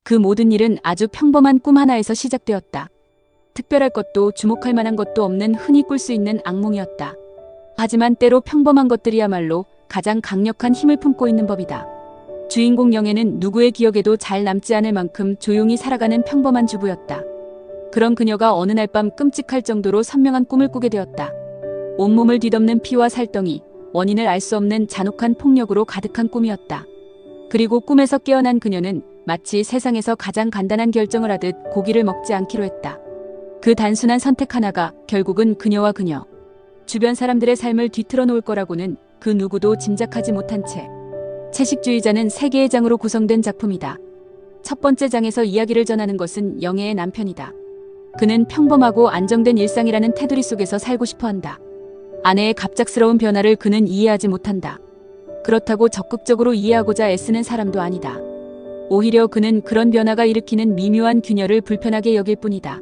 그 모든 일은 아주 평범한 꿈 하나에서 시작되었다. 특별할 것도 주목할 만한 것도 없는 흔히 꿀 수 있는 악몽이었다. 하지만 때로 평범한 것들이야말로 가장 강력한 힘을 품고 있는 법이다. 주인공 영애는 누구의 기억에도 잘 남지 않을 만큼 조용히 살아가는 평범한 주부였다. 그런 그녀가 어느 날 밤 끔찍할 정도로 선명한 꿈을 꾸게 되었다. 온몸을 뒤덮는 피와 살덩이, 원인을 알 수 없는 잔혹한 폭력으로 가득한 꿈이었다. 그리고 꿈에서 깨어난 그녀는 마치 세상에서 가장 간단한 결정을 하듯 고기를 먹지 않기로 했다. 그 단순한 선택 하나가 결국은 그녀와 그녀, 주변 사람들의 삶을 뒤틀어 놓을 거라고는 그 누구도 짐작하지 못한 채. 채식주의자는 3개의 장으로 구성된 작품이다. 첫 번째 장에서 이야기를 전하는 것은 영애의 남편이다. 그는 평범하고 안정된 일상이라는 테두리 속에서 살고 싶어한다. 아내의 갑작스러운 변화를 그는 이해하지 못한다. 그렇다고 적극적으로 이해하고자 애쓰는 사람도 아니다. 오히려 그는 그런 변화가 일으키는 미묘한 균열을 불편하게 여길 뿐이다.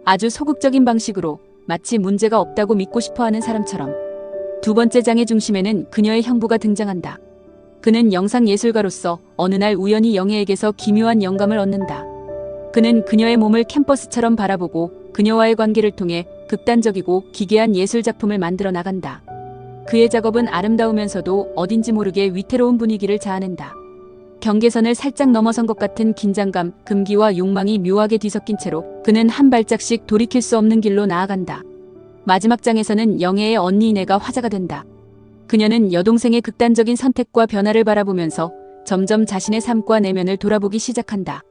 아주 소극적인 방식으로 마치 문제가 없다고 믿고 싶어하는 사람처럼. 두 번째 장의 중심에는 그녀의 형부가 등장한다. 그는 영상예술가로서 어느 날 우연히 영애에게서 기묘한 영감을 얻는다. 그는 그녀의 몸을 캔버스처럼 바라보고 그녀와의 관계를 통해 극단적이고 기괴한 예술작품을 만들어 나간다. 그의 작업은 아름다우면서도 어딘지 모르게 위태로운 분위기를 자아낸다. 경계선을 살짝 넘어선 것 같은 긴장감, 금기와 욕망이 묘하게 뒤섞인 채로 그는 한 발짝씩 돌이킬 수 없는 길로 나아간다. 마지막 장에서는 영애의 언니 이내가 화제가 된다. 그녀는 여동생의 극단적인 선택과 변화를 바라보면서 점점 자신의 삶과 내면을 돌아보기 시작한다.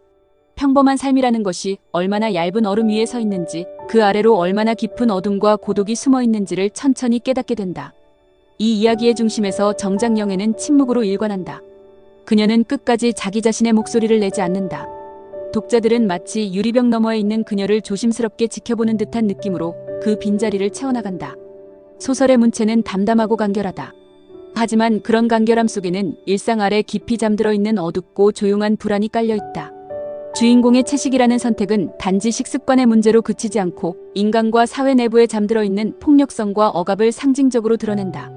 평범한 삶이라는 것이 얼마나 얇은 얼음 위에 서 있는지, 그 아래로 얼마나 깊은 어둠과 고독이 숨어 있는지를 천천히 깨닫게 된다. 이 이야기의 중심에서 정작 영애는 침묵으로 일관한다. 그녀는 끝까지 자기 자신의 목소리를 내지 않는다. 독자들은 마치 유리병 너머에 있는 그녀를 조심스럽게 지켜보는 듯한 느낌으로 그 빈자리를 채워나간다. 소설의 문체는 담담하고 간결하다. 하지만 그런 간결함 속에는 일상 아래 깊이 잠들어 있는 어둡고 조용한 불안이 깔려 있다. 주인공의 채식이라는 선택은 단지 식습관의 문제로 그치지 않고 인간과 사회 내부에 잠들어 있는 폭력성과 억압을 상징적으로 드러낸다.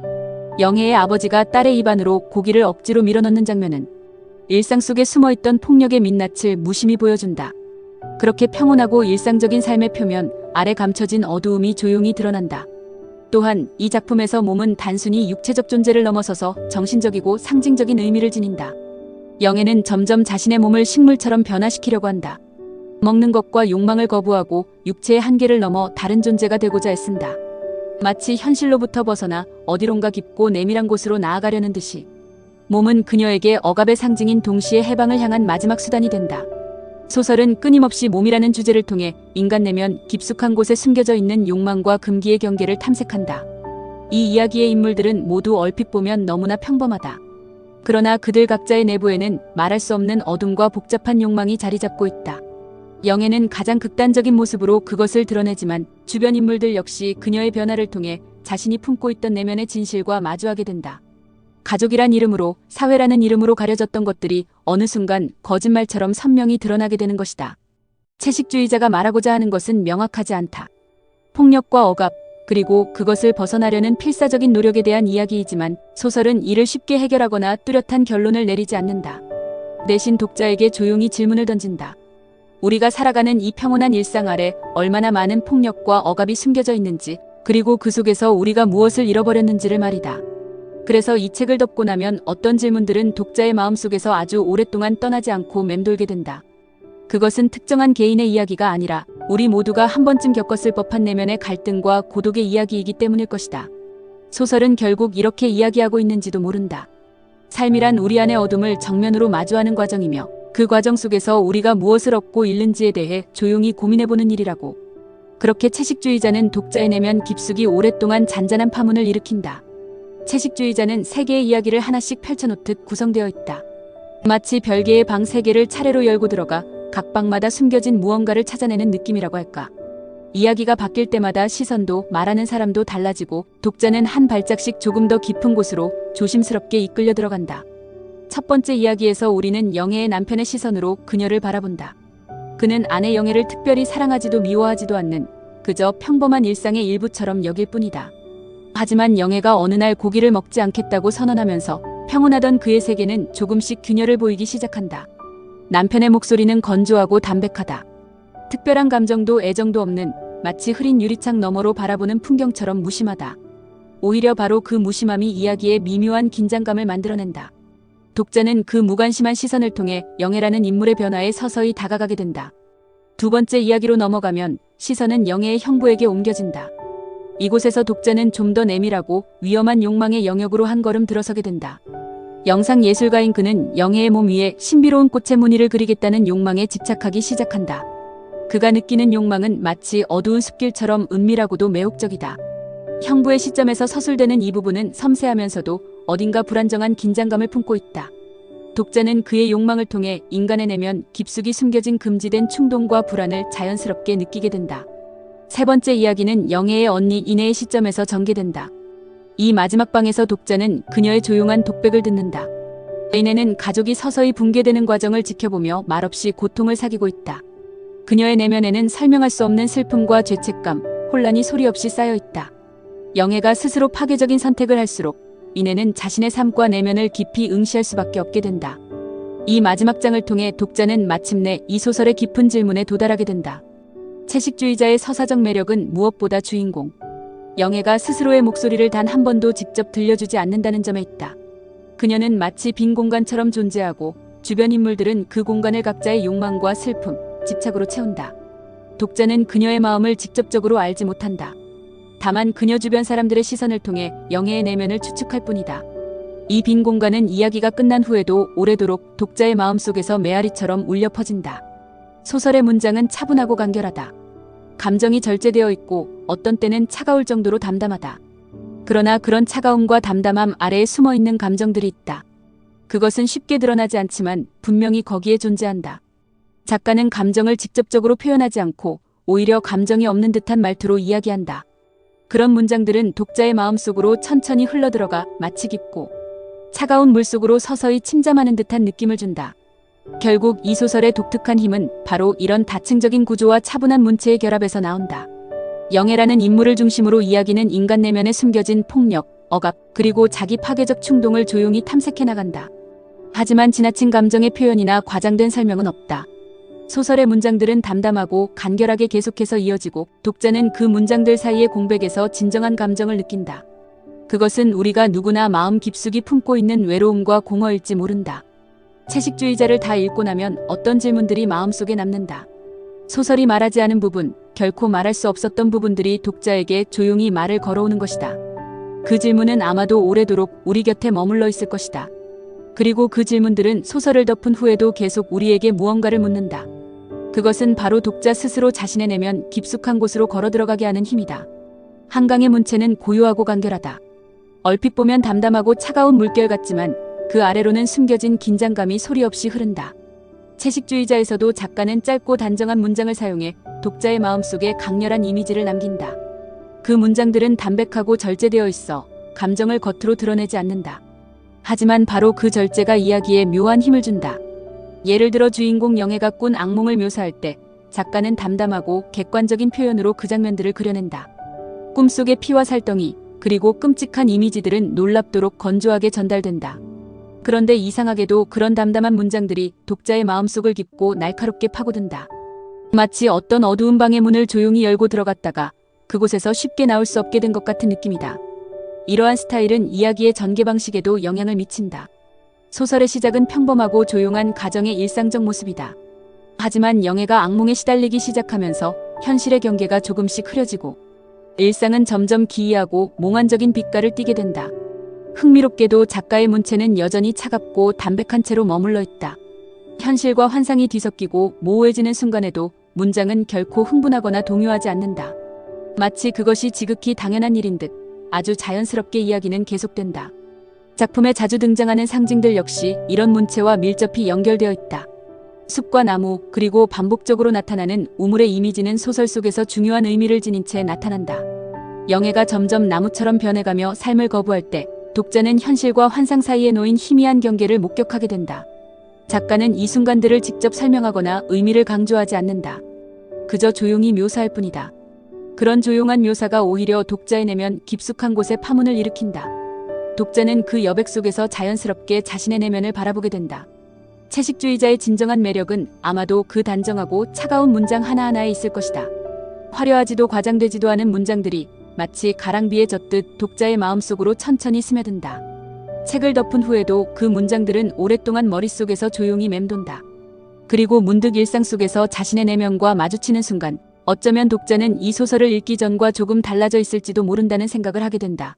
영애의 아버지가 딸의 입안으로 고기를 억지로 밀어넣는 장면은 일상 속에 숨어있던 폭력의 민낯을 무심히 보여준다. 그렇게 평온하고 일상적인 삶의 표면 아래 감춰진 어두움이 조용히 드러난다. 또한 이 작품에서 몸은 단순히 육체적 존재를 넘어서서 정신적이고 상징적인 의미를 지닌다. 영애는 점점 자신의 몸을 식물처럼 변화시키려고 한다. 먹는 것과 욕망을 거부하고 육체의 한계를 넘어 다른 존재가 되고자 애쓴다. 마치 현실로부터 벗어나 어디론가 깊고 내밀한 곳으로 나아가려는 듯이. 몸은 그녀에게 억압의 상징인 동시에 해방을 향한 마지막 수단이 된다. 소설은 끊임없이 몸이라는 주제를 통해 인간 내면 깊숙한 곳에 숨겨져 있는 욕망과 금기의 경계를 탐색한다. 이 이야기의 인물들은 모두 얼핏 보면 너무나 평범하다. 그러나 그들 각자의 내부에는 말할 수 없는 어둠과 복잡한 욕망이 자리 잡고 있다. 영애는 가장 극단적인 모습으로 그것을 드러내지만 주변 인물들 역시 그녀의 변화를 통해 자신이 품고 있던 내면의 진실과 마주하게 된다. 가족이란 이름으로, 사회라는 이름으로 가려졌던 것들이 어느 순간 거짓말처럼 선명히 드러나게 되는 것이다. 채식주의자가 말하고자 하는 것은 명확하지 않다. 폭력과 억압, 그리고 그것을 벗어나려는 필사적인 노력에 대한 이야기이지만 소설은 이를 쉽게 해결하거나 뚜렷한 결론을 내리지 않는다. 대신 독자에게 조용히 질문을 던진다. 우리가 살아가는 이 평온한 일상 아래 얼마나 많은 폭력과 억압이 숨겨져 있는지, 그리고 그 속에서 우리가 무엇을 잃어버렸는지를 말이다. 그래서 이 책을 덮고 나면 어떤 질문들은 독자의 마음속에서 아주 오랫동안 떠나지 않고 맴돌게 된다. 그것은 특정한 개인의 이야기가 아니라 우리 모두가 한 번쯤 겪었을 법한 내면의 갈등과 고독의 이야기이기 때문일 것이다. 소설은 결국 이렇게 이야기하고 있는지도 모른다. 삶이란 우리 안의 어둠을 정면으로 마주하는 과정이며 그 과정 속에서 우리가 무엇을 얻고 잃는지에 대해 조용히 고민해보는 일이라고. 그렇게 채식주의자는 독자의 내면 깊숙이 오랫동안 잔잔한 파문을 일으킨다. 채식주의자는 3개의 이야기를 하나씩 펼쳐놓듯 구성되어 있다. 마치 별개의 방 3개를 차례로 열고 들어가 각 방마다 숨겨진 무언가를 찾아내는 느낌이라고 할까. 이야기가 바뀔 때마다 시선도 말하는 사람도 달라지고 독자는 한 발짝씩 조금 더 깊은 곳으로 조심스럽게 이끌려 들어간다. 첫 번째 이야기에서 우리는 영애의 남편의 시선으로 그녀를 바라본다. 그는 아내 영애를 특별히 사랑하지도 미워하지도 않는 그저 평범한 일상의 일부처럼 여길 뿐이다. 하지만 영애가 어느 날 고기를 먹지 않겠다고 선언하면서 평온하던 그의 세계는 조금씩 균열을 보이기 시작한다. 남편의 목소리는 건조하고 담백하다. 특별한 감정도 애정도 없는 마치 흐린 유리창 너머로 바라보는 풍경처럼 무심하다. 오히려 바로 그 무심함이 이야기의 미묘한 긴장감을 만들어낸다. 독자는 그 무관심한 시선을 통해 영애라는 인물의 변화에 서서히 다가가게 된다. 두 번째 이야기로 넘어가면 시선은 영애의 형부에게 옮겨진다. 이곳에서 독자는 좀 더 내밀하고 위험한 욕망의 영역으로 한 걸음 들어서게 된다. 영상예술가인 그는 영애의 몸 위에 신비로운 꽃의 무늬를 그리겠다는 욕망에 집착하기 시작한다. 그가 느끼는 욕망은 마치 어두운 숲길처럼 은밀하고도 매혹적이다. 형부의 시점에서 서술되는 이 부분은 섬세하면서도 어딘가 불안정한 긴장감을 품고 있다. 독자는 그의 욕망을 통해 인간의 내면 깊숙이 숨겨진 금지된 충동과 불안을 자연스럽게 느끼게 된다. 세 번째 이야기는 영애의 언니 이내의 시점에서 전개된다. 이 마지막 방에서 독자는 그녀의 조용한 독백을 듣는다. 이내는 가족이 서서히 붕괴되는 과정을 지켜보며 말없이 고통을 사귀고 있다. 그녀의 내면에는 설명할 수 없는 슬픔과 죄책감, 혼란이 소리 없이 쌓여 있다. 영애가 스스로 파괴적인 선택을 할수록 이내는 자신의 삶과 내면을 깊이 응시할 수밖에 없게 된다. 이 마지막 장을 통해 독자는 마침내 이 소설의 깊은 질문에 도달하게 된다. 채식주의자의 서사적 매력은 무엇보다 주인공 영애가 스스로의 목소리를 단 한 번도 직접 들려주지 않는다는 점에 있다. 그녀는 마치 빈 공간처럼 존재하고 주변 인물들은 그 공간을 각자의 욕망과 슬픔, 집착으로 채운다. 독자는 그녀의 마음을 직접적으로 알지 못한다. 다만 그녀 주변 사람들의 시선을 통해 영애의 내면을 추측할 뿐이다. 이 빈 공간은 이야기가 끝난 후에도 오래도록 독자의 마음속에서 메아리처럼 울려 퍼진다. 소설의 문장은 차분하고 간결하다. 감정이 절제되어 있고 어떤 때는 차가울 정도로 담담하다. 그러나 그런 차가움과 담담함 아래에 숨어있는 감정들이 있다. 그것은 쉽게 드러나지 않지만 분명히 거기에 존재한다. 작가는 감정을 직접적으로 표현하지 않고 오히려 감정이 없는 듯한 말투로 이야기한다. 그런 문장들은 독자의 마음속으로 천천히 흘러들어가 마치 깊고 차가운 물속으로 서서히 침잠하는 듯한 느낌을 준다. 결국 이 소설의 독특한 힘은 바로 이런 다층적인 구조와 차분한 문체의 결합에서 나온다. 영애라는 인물을 중심으로 이야기는 인간 내면에 숨겨진 폭력, 억압, 그리고 자기 파괴적 충동을 조용히 탐색해 나간다. 하지만 지나친 감정의 표현이나 과장된 설명은 없다. 소설의 문장들은 담담하고 간결하게 계속해서 이어지고 독자는 그 문장들 사이의 공백에서 진정한 감정을 느낀다. 그것은 우리가 누구나 마음 깊숙이 품고 있는 외로움과 공허일지 모른다. 채식주의자를 다 읽고 나면 어떤 질문들이 마음속에 남는다. 소설이 말하지 않은 부분, 결코 말할 수 없었던 부분들이 독자에게 조용히 말을 걸어오는 것이다. 그 질문은 아마도 오래도록 우리 곁에 머물러 있을 것이다. 그리고 그 질문들은 소설을 덮은 후에도 계속 우리에게 무언가를 묻는다. 그것은 바로 독자 스스로 자신의 내면 깊숙한 곳으로 걸어 들어가게 하는 힘이다. 한강의 문체는 고요하고 간결하다. 얼핏 보면 담담하고 차가운 물결 같지만 그 아래로는 숨겨진 긴장감이 소리 없이 흐른다. 채식주의자에서도 작가는 짧고 단정한 문장을 사용해 독자의 마음속에 강렬한 이미지를 남긴다. 그 문장들은 담백하고 절제되어 있어 감정을 겉으로 드러내지 않는다. 하지만 바로 그 절제가 이야기에 묘한 힘을 준다. 예를 들어 주인공 영애가 꾼 악몽을 묘사할 때 작가는 담담하고 객관적인 표현으로 그 장면들을 그려낸다. 꿈속의 피와 살덩이, 그리고 끔찍한 이미지들은 놀랍도록 건조하게 전달된다. 그런데 이상하게도 그런 담담한 문장들이 독자의 마음속을 깊고 날카롭게 파고든다. 마치 어떤 어두운 방의 문을 조용히 열고 들어갔다가 그곳에서 쉽게 나올 수 없게 된 것 같은 느낌이다. 이러한 스타일은 이야기의 전개 방식에도 영향을 미친다. 소설의 시작은 평범하고 조용한 가정의 일상적 모습이다. 하지만 영애가 악몽에 시달리기 시작하면서 현실의 경계가 조금씩 흐려지고 일상은 점점 기이하고 몽환적인 빛깔을 띠게 된다. 흥미롭게도 작가의 문체는 여전히 차갑고 담백한 채로 머물러 있다. 현실과 환상이 뒤섞이고 모호해지는 순간에도 문장은 결코 흥분하거나 동요하지 않는다. 마치 그것이 지극히 당연한 일인 듯 아주 자연스럽게 이야기는 계속된다. 작품에 자주 등장하는 상징들 역시 이런 문체와 밀접히 연결되어 있다. 숲과 나무, 그리고 반복적으로 나타나는 우물의 이미지는 소설 속에서 중요한 의미를 지닌 채 나타난다. 영애가 점점 나무처럼 변해가며 삶을 거부할 때 독자는 현실과 환상 사이에 놓인 희미한 경계를 목격하게 된다. 작가는 이 순간들을 직접 설명하거나 의미를 강조하지 않는다. 그저 조용히 묘사할 뿐이다. 그런 조용한 묘사가 오히려 독자의 내면 깊숙한 곳에 파문을 일으킨다. 독자는 그 여백 속에서 자연스럽게 자신의 내면을 바라보게 된다. 채식주의자의 진정한 매력은 아마도 그 단정하고 차가운 문장 하나하나에 있을 것이다. 화려하지도 과장되지도 않은 문장들이 마치 가랑비에 젖듯 독자의 마음속으로 천천히 스며든다. 책을 덮은 후에도 그 문장들은 오랫동안 머릿속에서 조용히 맴돈다. 그리고 문득 일상 속에서 자신의 내면과 마주치는 순간 어쩌면 독자는 이 소설을 읽기 전과 조금 달라져 있을지도 모른다는 생각을 하게 된다.